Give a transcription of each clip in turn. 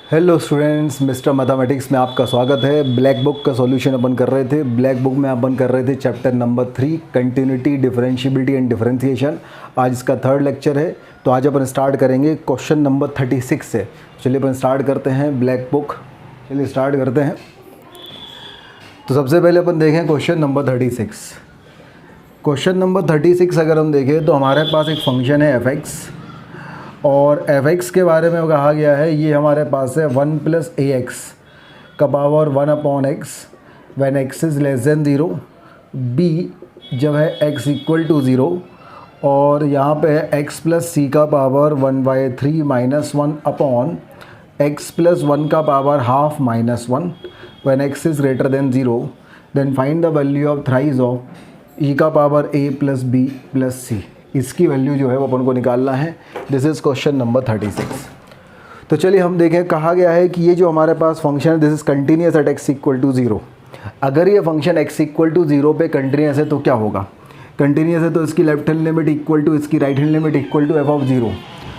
Hello students, mister mathematics में आपका स्वागत है। ब्लैक बुक का सॉल्यूशन अपन कर रहे थे। ब्लैक बुक में अपन कर रहे थे chapter number 3 continuity, differentiability and differentiation. आज इसका थर्ड लेक्चर है, तो आज अपन स्टार्ट करेंगे क्वेश्चन नंबर 36 से। चलिए अपन स्टार्ट करते हैं ब्लैक बुक। चलिए स्टार्ट करते हैं। तो सबसे पहले अपन देखें क्वेश्चन नंबर 36। क्वेश्चन नंबर 36 अगर हम देखें तो हमारे पास एक फंक्शन है f(x) और f(x) के बारे में कहा गया है, ये हमारे पास है 1 + ax का power 1/x when x is less than 0, b जब है x = 0, और यहाँ पे है x + c का पावर 1/3 - 1/x + 1 का power ½ - 1 when x is greater than 0। Then find the value of thrice of e का पावर a + b + c। इसकी वैल्यू जो है वो अपन को निकालना है। This is question number 36। तो चलिए हम देखें, कहा गया है कि ये जो हमारे पास फंक्शन है this is continuous at x = 0। अगर ये फंक्शन x = 0 पे कंटिन्यूस है तो क्या होगा? कंटिन्यूस है तो इसकी left hand limit equal to इसकी right hand limit equal to f(0).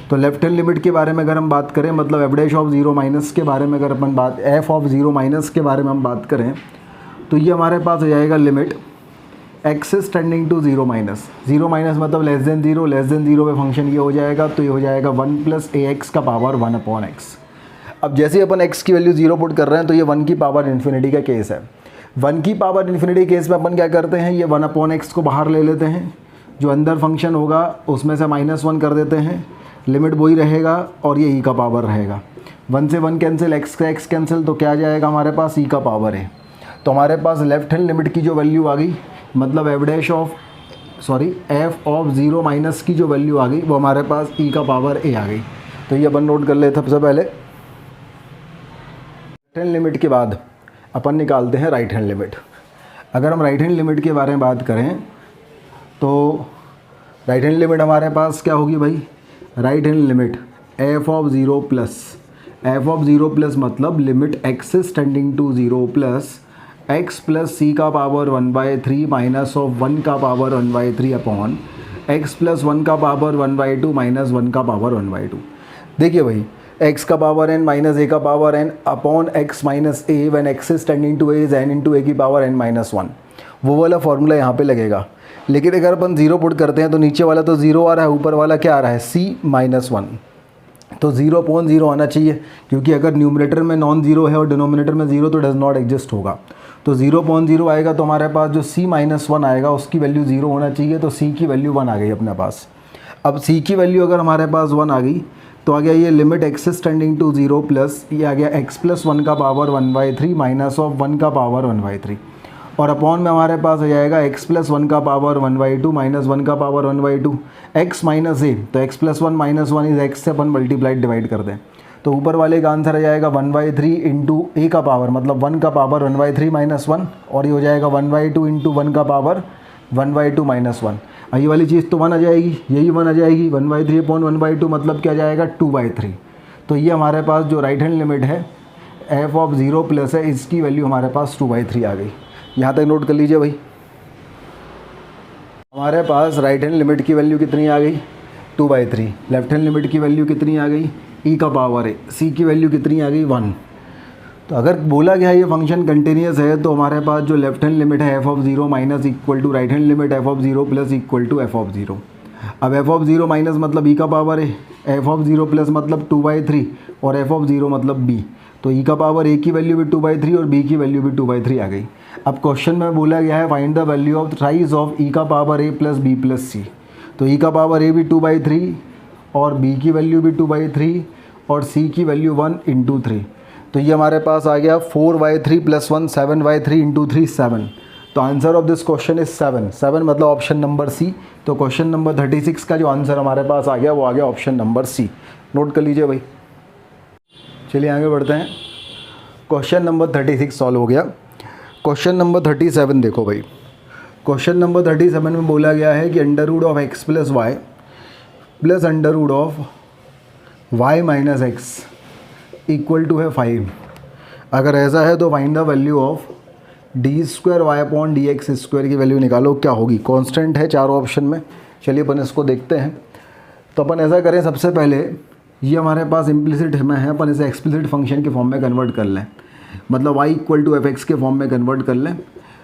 तो लेफ्ट हैंड लिमिट के बारे में अगर हम बात करें, मतलब f'(0) के बारे में अगर अपन बात f(0) के बारे में हम बात करें, तो ये हमारे पास हो जाएगा limit x is tending to 0 minus 0 minus मतलब लेस देन 0 पे फंक्शन ये हो जाएगा, तो ये हो जाएगा 1 + ax का पावर 1/x। अब जैसे ही अपन x की वैल्यू 0 पुट कर रहे हैं तो ये 1 की पावर इन्फिनिटी का केस है। 1 की पावर इन्फिनिटी केस में अपन क्या करते हैं, ये 1/x को बाहर ले लेते हैं, जो अंदर फंक्शन होगा उसमें से -1 कर देते हैं, लिमिट वही रहेगा और ये e का पावर रहेगा। 1 से 1 कैंसिल, x का x कैंसिल, तो क्या आ जाएगा हमारे पास e का पावर है। तो हमारे पास लेफ्ट हैंड लिमिट की जो वैल्यू आ गई, मतलब f(0) की जो वैल्यू आ गई वो हमारे पास e का पावर a आ गई। तो ये अपन नोट कर लेते हैं। सबसे पहले लेफ्ट हैंड लिमिट के बाद अपन निकालते हैं राइट हैंड लिमिट। अगर हम राइट हैंड लिमिट के बारे में बात करें तो राइट हैंड लिमिट हमारे पास क्या होगी भाई? राइट हैंड लिमिट f(0) मतलब limit x is tending to 0 plus x + c का पावर 1/3 माइनस ऑफ 1 का पावर 1/3 अपॉन x + 1 का पावर 1/2 माइनस 1 का पावर 1/2। देखिए भाई, x का पावर n माइनस a का power n upon x minus a when x is tending to a is n × a की power n - 1, वो वाला फॉर्मूला यहाँ पे लगेगा। लेकिन अगर अपन 0 पुट करते हैं तो नीचे वाला तो 0 आ रहा है, ऊपर वाला क्या आ रहा है? c - 1। तो 0/0 आना चाहिए, क्योंकि अगर न्यूमरेटर में नॉन ज़ीरो है और डिनोमिनेटर में 0 तो डज नॉट एग्जिस्ट होगा। तो 0/0 आएगा तो हमारे पास जो c - 1 आएगा उसकी वैल्यू 0 होना चाहिए, तो c की वैल्यू 1 आ गई अपने पास। अब c की वैल्यू अगर हमारे पास 1 आ गई तो आ गया ये limit x is tending to 0 plus ये आ गया x + 1 का पावर 1/3 माइनस ऑफ 1 का पावर 1/3, और अपॉन में हमारे पास हो जाएगा x + 1 का पावर 1/2 माइनस 1 का पावर 1/2, x माइनस a, तो x + 1 - 1 इज x से अपन मल्टीप्लाइड डिवाइड कर दें, तो ऊपर वाले का आंसर आ जाएगा 1/3 इंटू a का पावर, मतलब 1 का पावर 1/3 माइनस 1, और ये हो जाएगा 1/2 इंटू 1 का पावर 1/2 माइनस 1। ये वाली चीज़ तो 1 आ जाएगी, यही 1 आ जाएगी। 1/3 अपॉन 1/2 मतलब क्या जाएगा? 2/3। तो ये हमारे पास जो राइट हैंड लिमिट है f(0) है, इसकी वैल्यू हमारे पास 2/3 आ गई। यहाँ तक नोट कर लीजिए भाई। हमारे पास राइट हैंड लिमिट की वैल्यू कितनी आ गई? 2/3। लेफ्ट हैंड लिमिट की वैल्यू कितनी आ गई? e का पावर है। c की वैल्यू कितनी आ गई? 1। तो अगर बोला गया ये फंक्शन कंटिन्यूस है तो हमारे पास जो लेफ्ट हैंड लिमिट है f(0) equal to right hand limit f(0) equal to f(0). अब f(0) मतलब e का पावर है, f(0) मतलब 2/3 और f(0) मतलब b, तो e का पावर a की वैल्यू भी 2/3 और b की वैल्यू भी 2/3 आ गई। अब क्वेश्चन में बोला गया है find the value of thrice of e का पावर a + b + c। तो e का पावर a भी 2/3 और b की वैल्यू भी 2/3 और c की वैल्यू 1 × 3, तो ये हमारे पास आ गया 4/3 + 1 7/3 × 3 7। तो answer of this question is 7 मतलब ऑप्शन नंबर सी। तो क्वेश्चन नंबर 36 का जो आंसर हमारे पास आ गया वो आ गया ऑप्शन नंबर सी। नोट कर लीजिए भाई। चलिए आगे बढ़ते हैं। क्वेश्चन नंबर 36 सॉल्व हो गया। क्वेश्चन नंबर 37 देखो भाई। क्वेश्चन नंबर 37 में बोला गया है कि √(x + y) plus √y - x equal to है 5। अगर ऐसा है तो find the value of d²y/dx² की वैल्यू निकालो, क्या होगी? कांस्टेंट है चारों ऑप्शन में। चलिए अपन इसको देखते हैं। तो अपन ऐसा करें, सबसे पहले ये हमारे पास इम्प्लिसिट में है, अपन इसे एक्सप्लिसिट फंक्शन के फॉर्म में कन्वर्ट कर लें, मतलब y इक्वल टू एफ के फॉर्म में कन्वर्ट कर लें।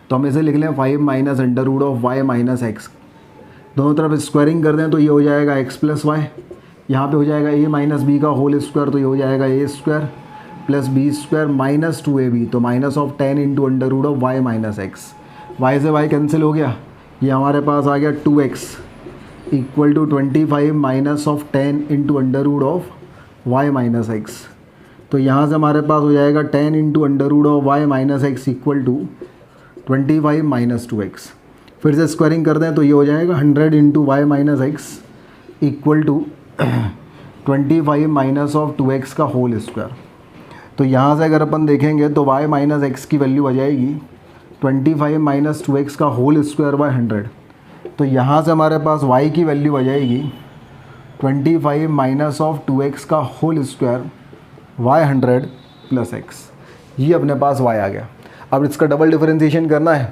तो हम इसे लिख लें 5 minus under root of y minus x, दोनों तरफ स्क्वायरिंग कर दें तो ये हो जाएगा x प्लस वाई, यहाँ पर हो जाएगा a माइनस बी का होल स्क्वायर, तो ये हो जाएगा a square plus b square minus 2ab, तो minus of 10 into under root of y minus x. Y से वाई कैंसिल हो गया, ये हमारे पास आ गया 2x equal to 25 minus of 10 into under root of y minus x. तो यहाँ से हमारे पास हो जाएगा 10 into under root of y minus x equal to 25 minus 2x। फिर से स्क्वायरिंग कर दें तो ये हो जाएगा 100 into y minus x equal to 25 minus of 2x का होल स्क्वायर। तो यहाँ से अगर अपन देखेंगे तो y माइनस एक्स की वैल्यू आ जाएगी 25 माइनस 2x का होल स्क्वायर बाय 100। तो यहाँ से हमारे पास y की वैल्यू आ जाएगी 25 माइनस ऑफ 2x का whole square y 100 plus x। ये अपने पास y आ गया। अब इसका डबल डिफरेंशिएशन करना है।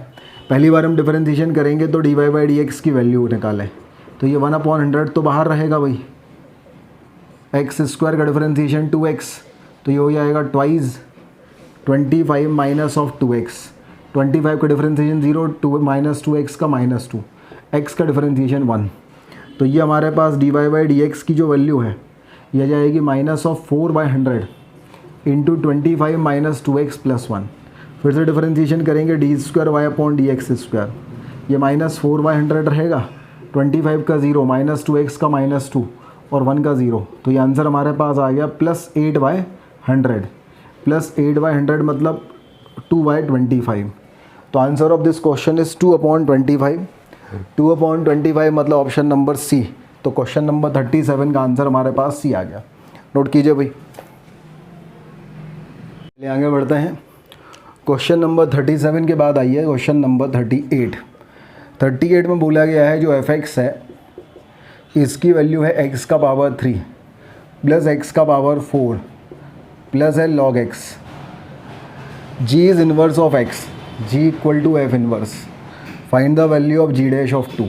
पहली बार हम डिफरेंशिएशन करेंगे तो dy बाई dx की वैल्यू निकालें, तो ये 1/100 तो बाहर रहेगा भाई, एक्स स्क्वायर का डिफरेंशिएशन 2x, तो ये हो जाएगा ट्वाइस 25 माइनस ऑफ 2x। 25 का डिफरेंशिएशन 0, 2 माइनस 2x का माइनस 2, x का डिफरेंशिएशन 1। तो ये हमारे पास dy बाई dx की जो वैल्यू है ये जाएगी minus of 4/100 into 25 minus 2x plus 1। फिर से डिफरेंशिएशन करेंगे d square y upon d x square, ये माइनस 4/100 रहेगा, 25 का 0 माइनस 2x का माइनस 2 और 1 का 0, तो ये आंसर हमारे पास आ गया प्लस 8/100। प्लस 8/100 मतलब 2/25। तो answer of this question is 2/25। 2/25 मतलब ऑप्शन नंबर सी। तो क्वेश्चन नंबर 37 का आंसर हमारे पास सी आ गया। नोट कीजिए भाई। चलिए आगे बढ़ते हैं। क्वेश्चन नंबर 37 के बाद आइए क्वेश्चन नंबर 38। 38 में बोला गया है जो f(x) है इसकी वैल्यू है x का पावर 3 प्लस x का पावर 4 प्लस है log x। g is inverse of x, g equal to f inverse. Find the value of g dash of 2।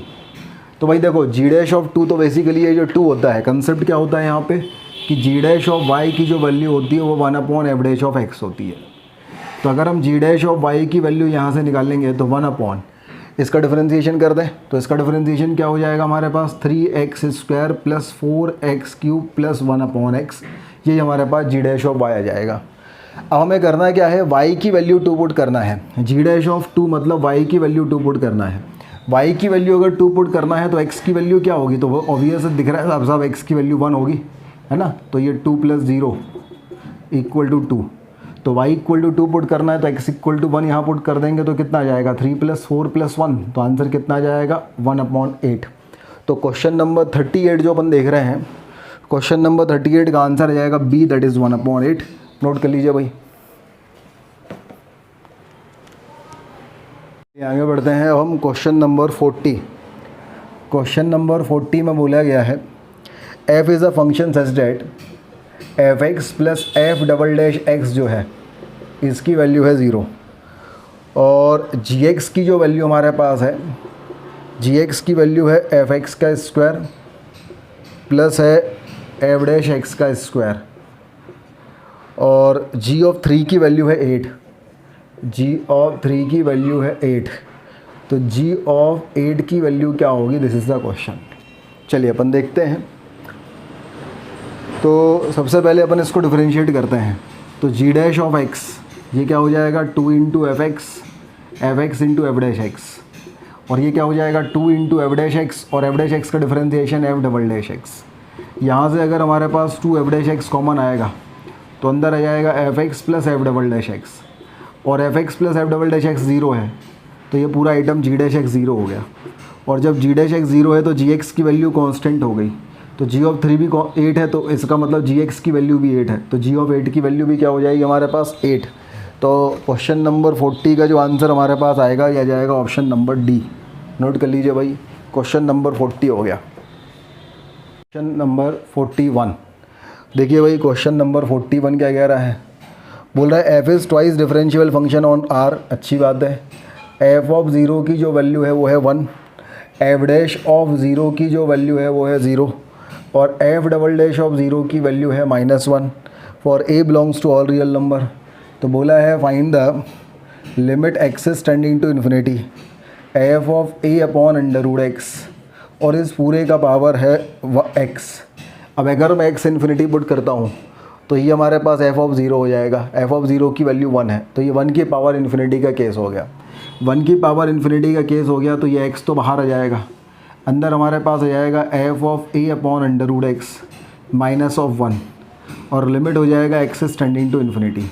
तो भाई देखो g डैश ऑफ 2 तो बेसिकली ये जो 2 होता है, कंसेप्ट क्या होता है यहाँ पे कि g डैश ऑफ y की जो वैल्यू होती है वो 1/f डैश ऑफ x होती है। तो अगर हम g डैश ऑफ y की वैल्यू यहाँ से निकालेंगे तो 1/, इसका डिफरेंशिएशन कर दें तो इसका डिफरेंशिएशन क्या हो जाएगा हमारे पास 3x square plus 4x cube plus 1/x। ये हमारे पास g डैश ऑफ y आ जाएगा। अब हमें करना है क्या है, y की वैल्यू 2 पुट करना है। g डैश ऑफ 2 मतलब y की वैल्यू 2 पुट करना है। y की वैल्यू अगर 2 पुट करना है तो x की वैल्यू क्या होगी, तो वो ऑब्वियस दिख रहा है साहब साहब x की वैल्यू 1 होगी, है ना। तो ये 2 प्लस 0 इक्वल टू 2। तो y इक्वल टू 2 पुट करना है तो x इक्वल टू 1 यहाँ पुट कर देंगे तो कितना आ जाएगा 3 प्लस 4 प्लस 1, तो आंसर कितना आ जाएगा 1/8। तो क्वेश्चन नंबर 38 जो अपन देख रहे हैं, क्वेश्चन नंबर 38 का आंसर आ जाएगा बी, दैट इज़ 1/8। नोट कर लीजिए भाई। आगे बढ़ते हैं हम क्वेश्चन नंबर 40। क्वेश्चन नंबर 40 में बोला गया है f is a function such that f(x) plus f"x जो है इसकी वैल्यू है 0 और gx की जो वैल्यू हमारे पास है, gx की वैल्यू है f(x) का स्क्वायर प्लस है f'(x) का स्क्वायर और g ऑफ 3 की वैल्यू है 8। g ऑफ 3 की वैल्यू है 8, तो g ऑफ 8 की वैल्यू क्या होगी, दिस इज़ द क्वेश्चन। चलिए अपन देखते हैं। तो सबसे पहले अपन इसको डिफरेंशिएट करते हैं। तो g डैश ऑफ x ये क्या हो जाएगा 2 इंटू f(x) इंटू f'(x) और ये क्या हो जाएगा 2 इंटू f'(x) और f'(x) का डिफरेंशिएशन f'(x). यहाँ से अगर हमारे पास 2 f'(x) कॉमन आएगा तो अंदर आ जाएगा f(x) प्लस f'(x) और f(x) प्लस f'(x) 0 है तो ये पूरा आइटम g डैश x 0 हो गया। और जब g डैश x 0 है तो gx की वैल्यू कांस्टेंट हो गई, तो g ऑफ 3 भी 8 है तो इसका मतलब gx की वैल्यू भी 8 है, तो g ऑफ 8 की वैल्यू भी क्या हो जाएगी हमारे पास 8। तो क्वेश्चन नंबर 40 का जो आंसर हमारे पास आएगा यह जाएगा ऑप्शन नंबर डी। नोट कर लीजिए भाई, क्वेश्चन नंबर 40 हो गया। क्वेश्चन नंबर 41 देखिए भाई, क्वेश्चन नंबर 41 क्या कह रहा है, बोल रहा है f is twice differential function on r। अच्छी बात है। f ऑफ 0 की जो वैल्यू है वो है 1, f डैश ऑफ 0 की जो वैल्यू है वो है 0, और f double dash of zero की वैल्यू है -1 for a belongs to all real number. तो बोला है find the limit x is tending to infinity f of a upon under root x, और इस पूरे का पावर है एक्स। अब अगर मैं एक्स इन्फिनिटी पुट करता हूँ तो ये हमारे पास एफ ऑफ ज़ीरो हो जाएगा। एफ ऑफ ज़ीरो की वैल्यू 1 है, तो ये 1 की पावर इन्फिनिटी का केस हो गया। 1 की पावर इन्फिनिटी का केस हो गया तो ये एक्स तो बाहर आ जाएगा, अंदर हमारे पास आ जाएगा f of a upon under root x minus of 1, और लिमिट हो जाएगा x is tending to infinity.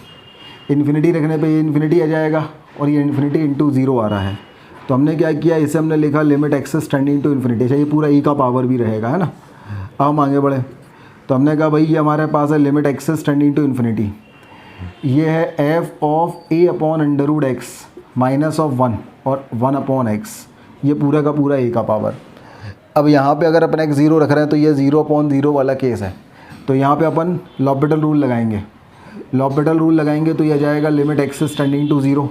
Infinity रखने पे ये इन्फिनिटी आ जाएगा और ये इन्फिनिटी इंटू ज़ीरो आ रहा है। तो हमने क्या किया, इसे हमने लिखा limit x is tending to infinity. चाहिए पूरा ई का पावर भी रहेगा, है ना। अब हम आगे बढ़े तो हमने कहा भाई ये हमारे पास है limit x is tending to infinity, ये है f of a upon under root x minus of 1 और 1 अपॉन एक्स, ये पूरा का पूरा ए का पावर। अब यहाँ पे अगर अपन एक्स ज़ीरो रख रहे हैं तो ये 0/0 वाला केस है, तो यहाँ पे अपन लॉपिटल रूल लगाएंगे। लॉपिटल रूल लगाएंगे तो ये आ जाएगा limit x is tending to zero,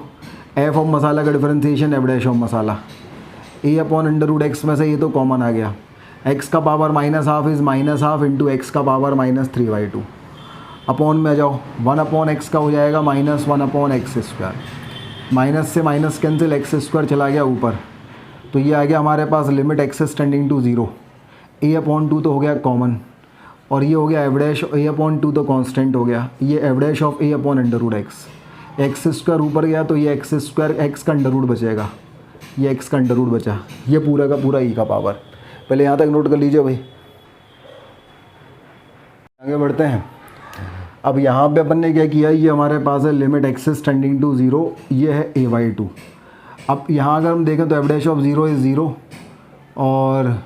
f of मसाला का डिफरेंशिएशन एफ डैश ऑफ मसाला, a upon under root x में से ये तो कॉमन आ गया, एक्स का पावर -½ इज़ -½ इंटू एक्स का पावर -3/2। अपॉन में आ जाओ, 1 अपॉन एक्स का हो जाएगा -1 अपॉन एक्स स्क्वायर, माइनस से माइनस कैंसिल, एक्स स्क्वायर चला गया ऊपर, तो ये आ गया हमारे पास limit x is tending to zero. A upon 2 तो हो गया कॉमन, और ये हो गया एफ डैश ए अपॉन 2 तो कांस्टेंट हो गया, ये f dash of a upon under root x. X square ऊपर गया तो ये एक्स स्क्वायर एक्स का अंडर रूट बचेगा, ये एक्स का अंडर रूट बचा, ये पूरा का पूरा ई का पावर। पहले यहाँ तक नोट कर लीजिए भाई, आगे बढ़ते हैं। अब यहाँ पे अपन ने क्या किया, ये हमारे पास है limit x is tending to zero, ये है a/2। अब यहाँ अगर हम देखें तो f dash of zero is zero, और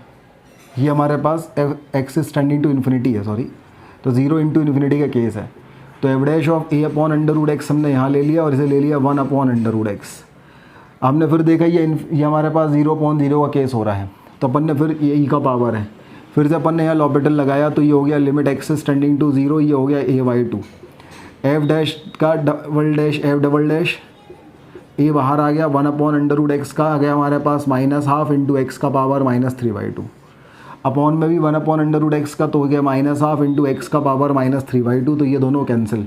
ये हमारे पास एक्सेस टेंडिंग टू इन्फिनिटी है, सॉरी, तो ज़ीरो इंटू इन्फिनिटी का केस है। तो f dash of a upon under root x हमने यहाँ ले लिया और इसे ले लिया 1 अपॉन अंडर रूट एक्स। हमने फिर देखा ये हमारे पास 0/0 का केस हो रहा है, तो अपन ने फिर ये ई का पावर है, फिर से अपन ने यहाँ लॉपिटल लगाया तो ये हो गया limit x is tending to zero, ये हो गया a/2। एफ डैश का double dash f double dash a बाहर आ गया, 1 अपॉन अंडर रूट एक्स का आ गया हमारे पास -½ इंटू एक्स का पावर -3/2। अपॉन में भी 1 अपॉन अंडर रूट एक्स का तो हो गया -½ इंटू एक्स का पावर -3/2, तो ये दोनों कैंसिल,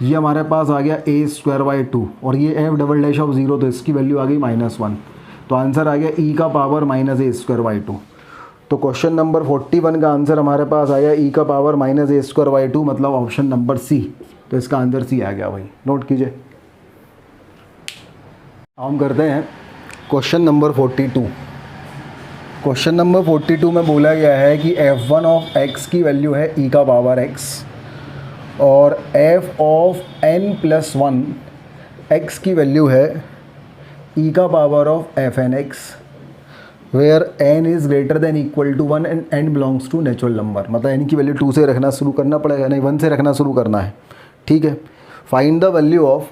ये हमारे पास आ गया a²/2, और ये F double dash of zero तो इसकी वैल्यू आ गई -1, तो आंसर आ गया ई का पावर -a²/2। तो क्वेश्चन नंबर 41 का आंसर हमारे पास आया ई का पावर -a²/2, मतलब ऑप्शन नंबर सी। तो इसका आंसर सी आ गया भाई, नोट कीजिए। हम करते हैं क्वेश्चन नंबर 42। क्वेश्चन नंबर 42 में बोला गया है कि f1 ऑफ x की वैल्यू है ई का पावर x, और f ऑफ n+1 x की वैल्यू है ई का power of fn(x), where n is greater than equal to 1 and n belongs to natural number. मतलब n की वैल्यू 2 से रखना शुरू करना पड़ेगा, नहीं 1 से रखना शुरू करना है, ठीक है। Find the value of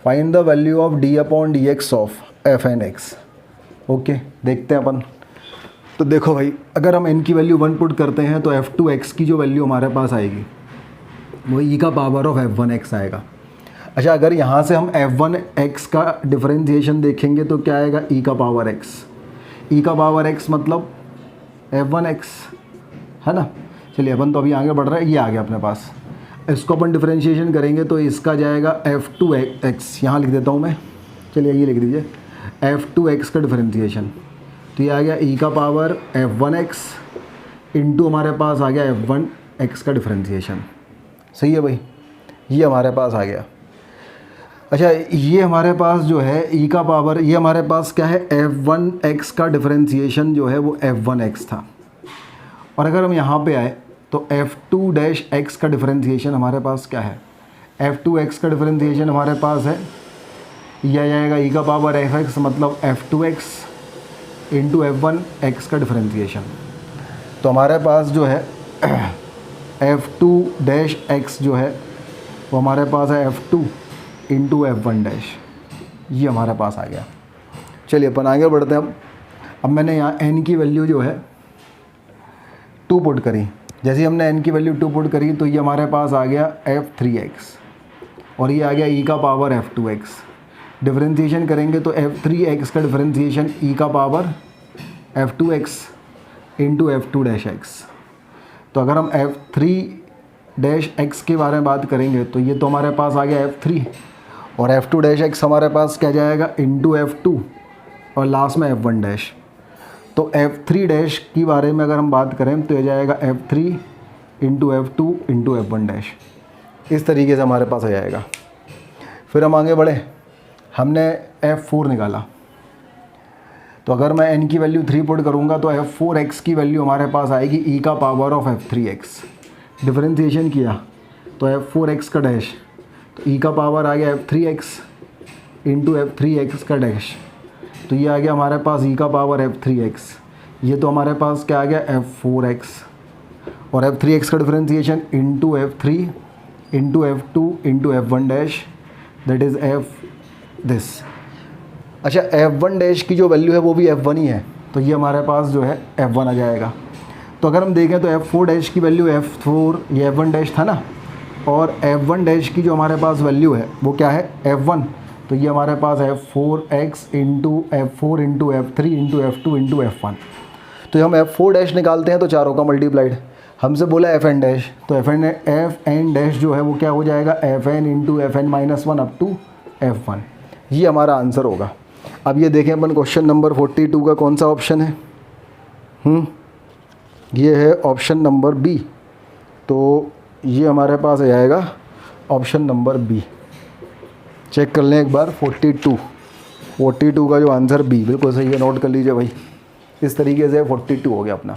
d/dx of fn(x). Okay, देखते हैं अपन। तो देखो भाई, अगर हम n की वैल्यू 1 पुट करते हैं तो f2x की जो वैल्यू हमारे पास आएगी वो ई का पावर ऑफ f1x आएगा। अच्छा, अगर यहाँ से हम f1x का डिफरेंशिएशन देखेंगे तो क्या आएगा, ई का पावर x। ई का पावर x मतलब f1x, है ना। चलिए अपन तो अभी आगे बढ़ रहे हैं, ये आ गया अपने पास। इसको अपन डिफरेंशिएशन करेंगे तो इसका जाएगा f2x, यहाँ लिख देता हूँ मैं, चलिए ये लिख दीजिए f2x का डिफरेंशिएशन, तो ये आ गया ई का पावर f1x इंटू हमारे पास आ गया f1x का डिफरेंशिएशन। सही है भाई, ये हमारे पास आ गया। अच्छा, ये हमारे पास जो है ई का पावर, ये हमारे पास क्या है, f1x का डिफरेंशिएशन जो है वो f1x था, और अगर हम यहाँ पे आए तो f2-x का डिफरेंशिएशन हमारे पास क्या है, f2x का डिफरेंशिएशन हमारे पास है, यह आ जाएगा ई का पावर fx मतलब f2x इंटू f1x का डिफरेंशिएशन। तो हमारे पास जो है f2-x जो है वो हमारे पास है f2 इंटू f1 डैश, ये हमारे पास आ गया। चलिए अपन आगे बढ़ते हैं। अब मैंने यहाँ n की वैल्यू जो है 2 पुट करी, जैसे ही हमने n की वैल्यू 2 पुट करी तो ये हमारे पास आ गया f3x, और ये आ गया ई का पावर f2x। डिफरेंशिएशन करेंगे तो f3x का डिफरेंशिएशन ई का पावर f2x इंटू f2-x। तो अगर हम f3 डैश x के बारे में बात करेंगे तो ये तो हमारे पास आ गया f3 और f2 डैश x हमारे पास क्या जाएगा इंटू f2 और लास्ट में f1 डैश। तो f3 डैश की बारे में अगर हम बात करें तो ये जाएगा f3 into f2 into f1 dash. इस तरीके से हमारे पास आ जाएगा। फिर हम आगे बढ़े, हमने f4 निकाला, तो अगर मैं n की वैल्यू 3 पुट करूँगा तो f4x की वैल्यू हमारे पास आएगी e का पावर ऑफ f3x। डिफरेंशिएशन किया तो f4x का डैश, तो e का पावर आ गया f3x इंटू f3x का डैश, तो ये आ गया हमारे पास e का पावर f3x। ये तो हमारे पास क्या आ गया f4x और f3x का differentiation into f3 into f2 into f1 dash, that is f this. अच्छा, f1 डैश की जो वैल्यू है वो भी f1 ही है, तो ये हमारे पास जो है f1 आ जाएगा। तो अगर हम देखें तो f4 डैश की वैल्यू f4, ये f1 डैश था ना, और f1 डैश की जो हमारे पास वैल्यू है वो क्या है f1, तो ये हमारे पास f4x into f4 into f3 into f2 into f1। तो हम f4 डैश निकालते हैं तो चारों का मल्टीप्लाइड, हमसे बोला fn डैश, तो fn डैश जो है वो क्या हो जाएगा fn into fn minus 1 up to f1। ये हमारा आंसर होगा। अब ये देखें अपन क्वेश्चन नंबर 42 का कौन सा ऑप्शन है, ये है ऑप्शन नंबर बी। तो ये हमारे पास आ जाएगा ऑप्शन नंबर बी। चेक कर लें एक बार, 42 का जो आंसर बी बिल्कुल सही है, नोट कर लीजिए भाई। इस तरीके से 42 हो गया अपना,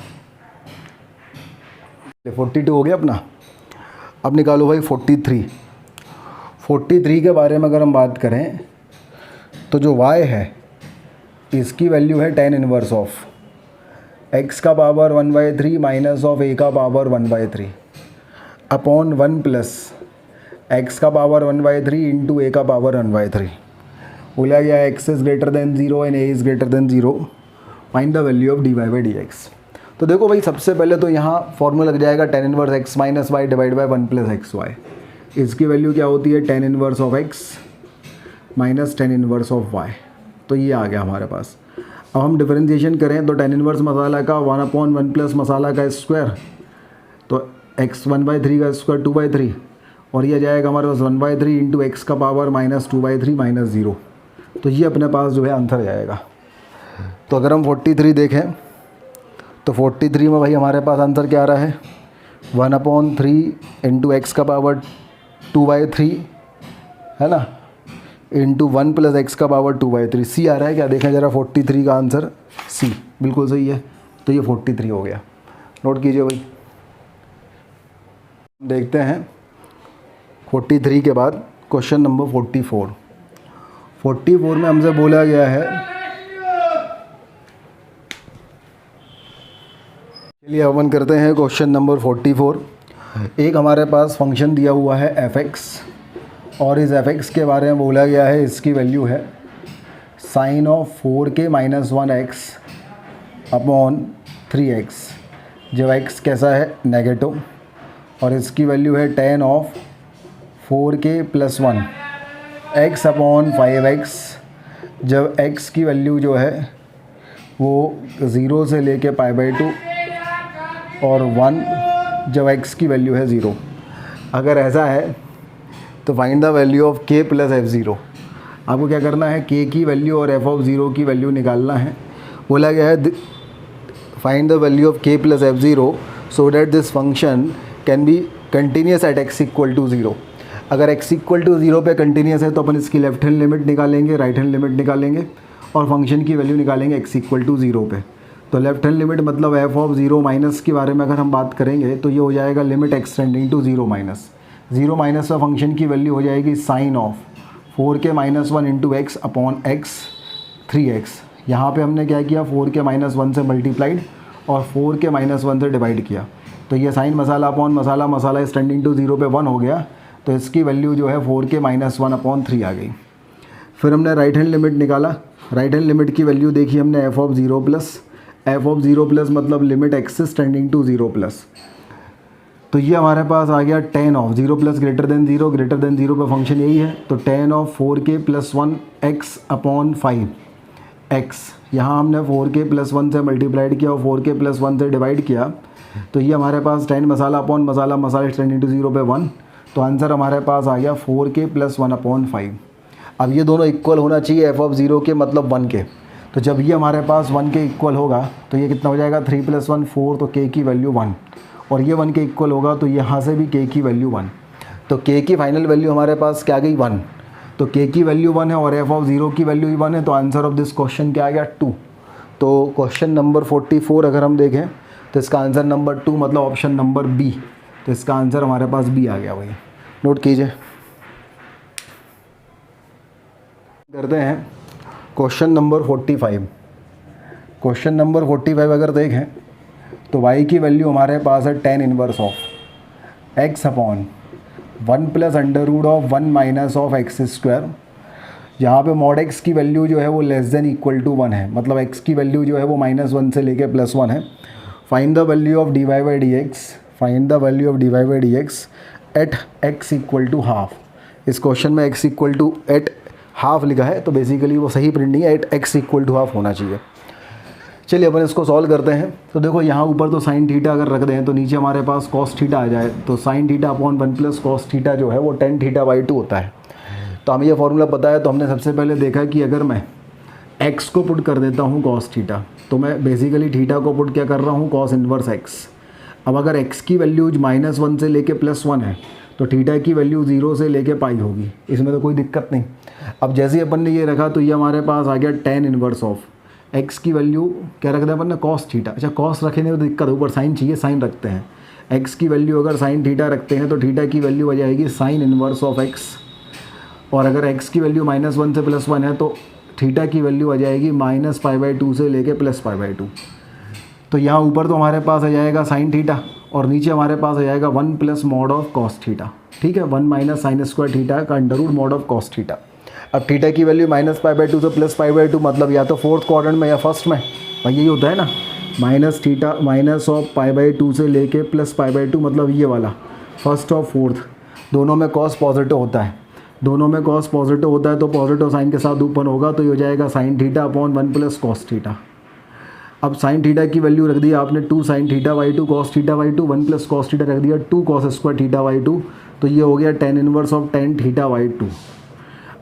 42 हो गया अपना। अब निकालो भाई 43 के बारे में अगर हम बात करें तो जो y है इसकी वैल्यू है tan इनवर्स ऑफ x का पावर 1/3 माइनस ऑफ a का पावर 1/3 अपॉन 1 प्लस x का पावर 1/3 इंटू a का पावर 1/3। बोला गया x is greater than 0 and a is greater than 0, find the value of dy/dx। तो देखो भाई, सबसे पहले तो यहाँ फॉर्मूला लग जाएगा tan inverse x minus y divide by 1 plus x y. इसकी वैल्यू क्या होती है tan inverse of x minus tan inverse of y। तो ये आ गया हमारे पास। अब हम डिफरेंशिएशन करें तो tan इनवर्स मसाला का 1/1 प्लस मसाला का स्क्वायर, तो x 1/3 का स्क्वायर 2/3, और ये जाएगा हमारे पास 1/3 इंटू एक्स का पावर माइनस 2/3 माइनस 0। तो ये अपने पास जो है आंसर जाएगा। तो अगर हम 43 देखें तो 43 में भाई हमारे पास आंसर क्या आ रहा है 1/3 इंटू एक्स का पावर 2/3 है ना, इंटू 1 प्लस एक्स का पावर 2/3। सी आ रहा है क्या, देखें ज़रा 43 का आंसर सी बिल्कुल सही है। तो ये 43 हो गया, नोट कीजिए भाई। देखते हैं 43 के बाद क्वेश्चन नंबर 44 में हमसे बोला गया है, चलिए अपन करते हैं क्वेश्चन नंबर 44। एक हमारे पास फंक्शन दिया हुआ है fx, और इस fx के बारे में बोला गया है इसकी वैल्यू है sign of 4k minus 1x upon 3x, जब x कैसा है नेगेटिव, और इसकी वैल्यू है tan of 4k plus 1 x upon 5x, जब x की वैल्यू जो है वो 0 से लेके π/2 और 1 जब x की वैल्यू है 0। अगर ऐसा है तो find the value of k plus f0। आपको क्या करना है, k की वैल्यू और f की वैल्यू निकालना है। बोला गया है find the value of k plus f0 so that this function can be continuous at x equal to 0। अगर x इक्वल टू 0 पे कंटिन्यूस है तो अपन इसकी लेफ्ट हैंड लिमिट निकालेंगे, राइट हैंड लिमिट निकालेंगे, और फंक्शन की वैल्यू निकालेंगे x इक्वल टू 0 पे। तो लेफ्ट हैंड लिमिट मतलब f माइनस के बारे में अगर हम बात करेंगे तो ये हो जाएगा लिमिट एक्सटेंडिंग टू 0 माइनस का फंक्शन की वैल्यू हो जाएगी sine of 4k minus 1 into x upon x 3x। यहाँ पे हमने क्या किया 4k माइनस 1 से मल्टीप्लाइड और 4k माइनस 1 से डिवाइड किया, तो ये साइन मसाला अपॉन मसाला एक्सटेंडिंग टू 0 पे 1 हो गया, तो इसकी वैल्यू जो है 4k माइनस 1 अपॉन 3 आ गई। फिर हमने राइट हैंड लिमिट निकाला, राइट हैंड लिमिट की वैल्यू देखी हमने f ऑफ 0 प्लस मतलब limit x is tending to 0 plus, तो ये हमारे पास आ गया tan of 0 plus greater than 0 पे फंक्शन यही है, तो tan of 4k plus 1 x upon 5x। यहाँ हमने 4k प्लस 1 से मल्टीप्लाइड किया और 4k प्लस 1 से डिवाइड किया, तो ये हमारे पास tan मसाला अपॉन मसाला, मसाला एक्सटेंडिंग टू 0 पे 1, तो आंसर हमारे पास आ गया 4k + 1/5। अब ये दोनों इक्वल होना चाहिए f ऑफ 0 के मतलब 1 के, तो जब ये हमारे पास 1 के इक्वल होगा तो ये कितना हो जाएगा 3 + 1 4, तो k की वैल्यू 1, और ये 1 के इक्वल होगा तो यहाँ से भी k की वैल्यू 1, तो k की फाइनल वैल्यू हमारे पास क्या गई 1, तो k की वैल्यू 1 है और f ऑफ 0 की वैल्यू 1 है, तो आंसर ऑफ दिस क्वेश्चन क्या आ गया 2। तो क्वेश्चन नंबर 44 अगर हम देखें तो इसका आंसर नंबर 2 मतलब ऑप्शन नंबर बी, तो इसका आंसर हमारे पास बी आ गया भाई, नोट कीजिए। करते हैं क्वेश्चन नंबर 45। क्वेश्चन नंबर 45 अगर देखें तो y की वैल्यू हमारे पास है tan inverse of x upon 1 + √1 minus of x square, यहाँ पे मॉड x की वैल्यू जो है वो लेस देन इक्वल टू 1 है, मतलब x की वैल्यू जो है वो -1 से लेके +1 है। Find the value of dy by dx, find the value of dy by dx at x equal to half. इस क्वेश्चन में x equal to at half लिखा है, तो बेसिकली वो सही प्रिंट नहीं है, at x equal to half होना चाहिए। चलिए अपन इसको सॉल्व करते हैं। तो देखो यहाँ ऊपर तो साइन थीटा अगर रख दें तो नीचे हमारे पास कॉस थीटा आ जाए, तो sine theta upon 1 + cos theta जो है वो tan θ/2 होता है। तो हमें ये फॉर्मूला पता है, तो हमने सबसे पहले देखा कि अगर मैं x को पुट कर देता हूँ कॉस थीटा, तो मैं बेसिकली थीटा को पुट क्या कर रहा हूँ कॉस इनवर्स x। अब अगर x की वैल्यू -1 से लेके +1 है तो थीटा की वैल्यू 0 से लेके पाई होगी, इसमें तो कोई दिक्कत नहीं। अब जैसे ही अपन ने ये रखा तो ये हमारे पास आ गया tan इनवर्स ऑफ x की वैल्यू क्या रख दिया अपन ने कॉस थीटा। अच्छा कॉस रखने में तो दिक्कत, ऊपर साइन चाहिए, साइन रखते हैं। x की वैल्यू अगर साइन थीटा रखते हैं तो थीटा की वैल्यू आ जाएगी साइन इनवर्स ऑफ x, और अगर x की वैल्यू -1 से +1 है तो थीटा की वैल्यू आ जाएगी -π/2 से लेके +π/2। तो यहाँ ऊपर तो हमारे पास आ जाएगा साइन थीटा और नीचे हमारे पास आ जाएगा 1 + मॉड ऑफ कॉस थीटा, ठीक है, 1 - sin² थीटा का under root mod of cos theta. अब थीटा की वैल्यू -π/2 से +π/2 मतलब या तो फोर्थ क्वाड्रेंट में या फर्स्ट में, भाई यही होता है ना, -π/2 से लेके +π/2 मतलब ये वाला फर्स्ट और फोर्थ, दोनों में कॉस पॉजिटिव होता है, दोनों में कॉस पॉजिटिव होता है तो पॉजिटिव साइन के साथ ऊपर होगा, तो ये हो जाएगा sine theta upon 1 + cos theta. अब साइन थीटा की वैल्यू रख दी आपने 2 sin θ/2 cos θ/2, 1 + cos थीटा रख दिया 2 cos² θ/2, तो ये हो गया tan इनवर्स ऑफ tan θ/2।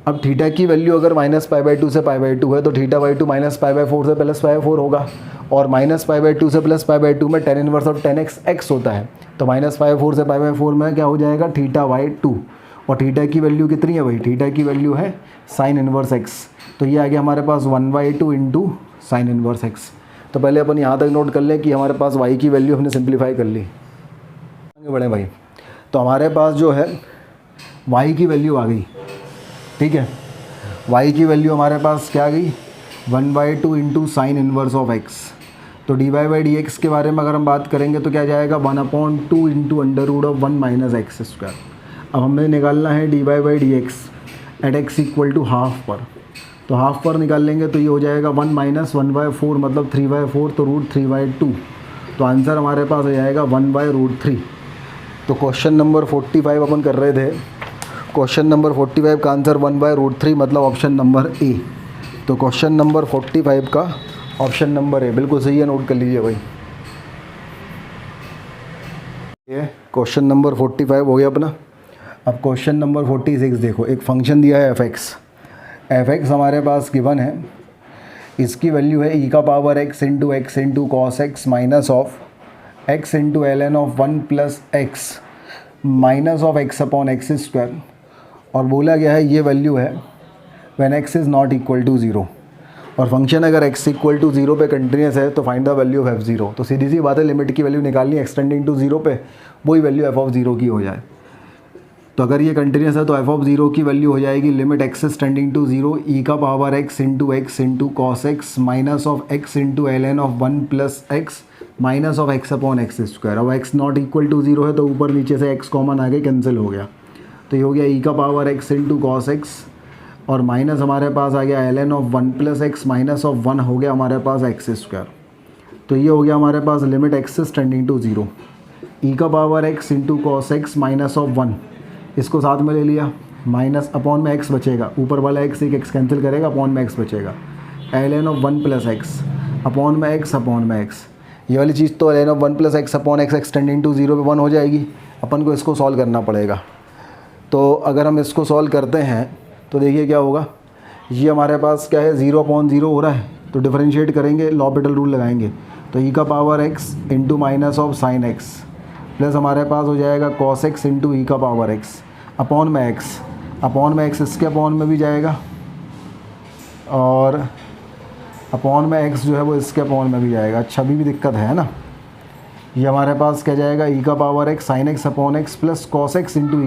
अब थीटा की वैल्यू अगर -π/2 से π/2 है तो θ/2 -π/4 से +π/4 होगा, और -π/2 से +π/2 में tan inverse of tan x होता है, तो -π/4 से π/4 में क्या हो जाएगा θ/2, और थीटा की वैल्यू कितनी है भाई, थीटा की वैल्यू है साइन इनवर्स x, तो ये आ गया हमारे पास 1/2 इंटू साइन इनवर्स x। तो पहले अपन यहाँ तक नोट कर लें कि हमारे पास y की वैल्यू हमने सिंप्लीफाई कर ली। आगे बढ़े भाई, तो हमारे पास जो है y की वैल्यू आ गई, ठीक है, y की वैल्यू हमारे पास क्या आ गई 1/2 into sine inverse of x। तो dy बाई dx के बारे में अगर हम बात करेंगे तो क्या जाएगा 1/2 into under root of 1 minus x square. अब हमें निकालना है dy by dx at x equal to half पर, तो हाफ पर निकाल लेंगे तो ये हो जाएगा 1 - 1/4 मतलब 3/4, तो √3/2, तो आंसर हमारे पास आ जाएगा 1/√3। तो क्वेश्चन नंबर 45 अपन कर रहे थे, क्वेश्चन नंबर 45 का आंसर 1/√3 मतलब ऑप्शन नंबर ए। तो क्वेश्चन नंबर 45 का ऑप्शन नंबर ए बिल्कुल सही है, नोट कर लीजिए भाई। ये क्वेश्चन नंबर 45 हो गया अपना। अब क्वेश्चन नंबर 46 देखो, एक फंक्शन दिया है f(x) हमारे पास गिवन है, इसकी वैल्यू है e⁻x into x into cos x minus of x into ln of 1 + x minus of x upon x square, और बोला गया है ये वैल्यू है when x is not equal to 0, और फंक्शन अगर x इक्वल टू 0 पे कंटिन्यूस है तो find the value of f0। तो सीधी सी बात है, लिमिट की वैल्यू निकालनी एक्सटेंडिंग टू 0 पे, वही वैल्यू f(0) की हो जाए। तो अगर ये कंटिन्यूस है तो f(0) की वैल्यू हो जाएगी limit x is tending to 0 e⁻x into x into cos x minus of x into ln of 1 + x minus of x upon x square. अब x नॉट इक्वल टू 0 है तो ऊपर नीचे से x कॉमन आगे cancel हो गया, तो ये हो गया e⁻x इंटू कॉस एक्स, और माइनस हमारे पास आ गया ln of 1 + x minus of 1 हो गया हमारे पास एक्स स्क्वायर। तो ये हो गया हमारे पास limit x is tending to 0 e⁻x into cos x minus of 1, इसको साथ में ले लिया, माइनस अपॉन में x बचेगा, ऊपर वाला x एक x कैंसिल करेगा, अपॉन में x बचेगा, ln ऑफ 1 + x अपॉन में x अपॉन में x, ये वाली चीज़ तो ln of 1 plus x upon x x tending to 0 पे 1 हो जाएगी। अपन को इसको सॉल्व करना पड़ेगा। तो अगर हम इसको सॉल्व करते हैं तो देखिए क्या होगा, ये हमारे पास क्या है 0/0 हो रहा है, तो डिफरेंशिएट करेंगे, लॉपिटल रूल लगाएंगे, तो ई का power x into minus of sine x plus हमारे पास हो जाएगा कॉस एक्स इंटू ई का पावर एक्स अपॉन में एक्स इसके अपॉन में भी जाएगा और अपॉन में एक्स जो है वो इसके अपॉन में भी जाएगा। अच्छा अभी भी दिक्कत है ना। ये हमारे पास क्या जाएगा, ई का power x sine x upon x plus cos x into